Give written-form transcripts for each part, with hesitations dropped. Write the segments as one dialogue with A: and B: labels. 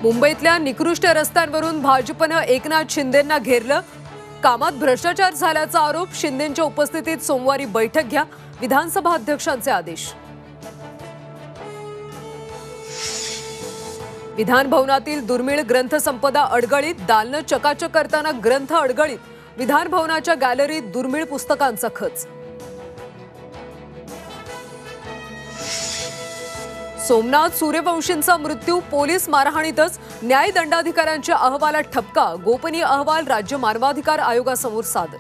A: मुंबईतल्या निकृष्ट रस्त्यांवरून भाजपनं एकनाथ शिंदेंना घेरलं। कामात भ्रष्टाचार झाल्याचा आरोप। शिंदेंच्या उपस्थितीत सोमवारी बैठक घ्या, विधानसभा अध्यक्षांचे आदेश। विधान भवनातील दुर्मिळ ग्रंथसंपदा अडगळीत। दालनं चकाचक करताना ग्रंथ अडगळीत। विधान भवनाच्या गॅलरीत दुर्मिळ पुस्तकांचा खच। सोमनाथ सूर्यवंशींचा मृत्यू पोलीस मारहाणीतच। न्याय दंडाधिकाऱ्यांच्या अहवालात ठपका। गोपनीय अहवाल राज्य मानवाधिकार आयोगासमोर सादर।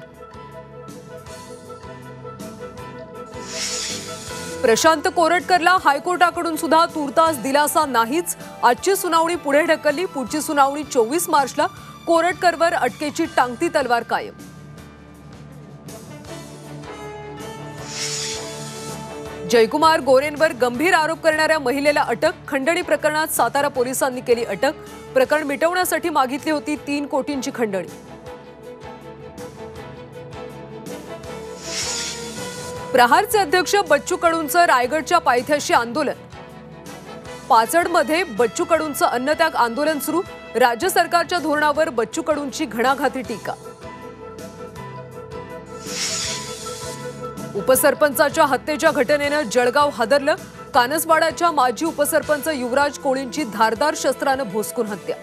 A: प्रशांत कोरटकरला हायकोर्टाकडून सुद्धा तुर्तास दिलासा नाहीच। आजची सुनावणी पुढे ढकलली। पुढची सुनावणी 24 मार्चला। कोरटकरवर अटकेची टांगती तलवार कायम। जयकुमार गोरेंवर गंभीर आरोप करणाऱ्या महिलेला अटक। खंडणी प्रकरणात सातारा पोलिसांनी केली अटक। प्रकरण मिटवण्यासाठी मागितली होती 3 कोटींची खंडणी। प्रहारचे अध्यक्ष बच्चू कडूंचं रायगडच्या पायथ्याशी आंदोलन। पाचडमध्ये बच्चू कडूंचं अन्नत्याग आंदोलन सुरू। राज्य सरकारच्या धोरणावर बच्चू कडूंची घणाघाती टीका। उपसरपंचाच्या हत्येच्या घटनेनं जळगाव हादरलं। कानसवाडाच्या माजी उपसरपंच युवराज कोळींची धारदार शस्त्रानं भोसकून हत्या।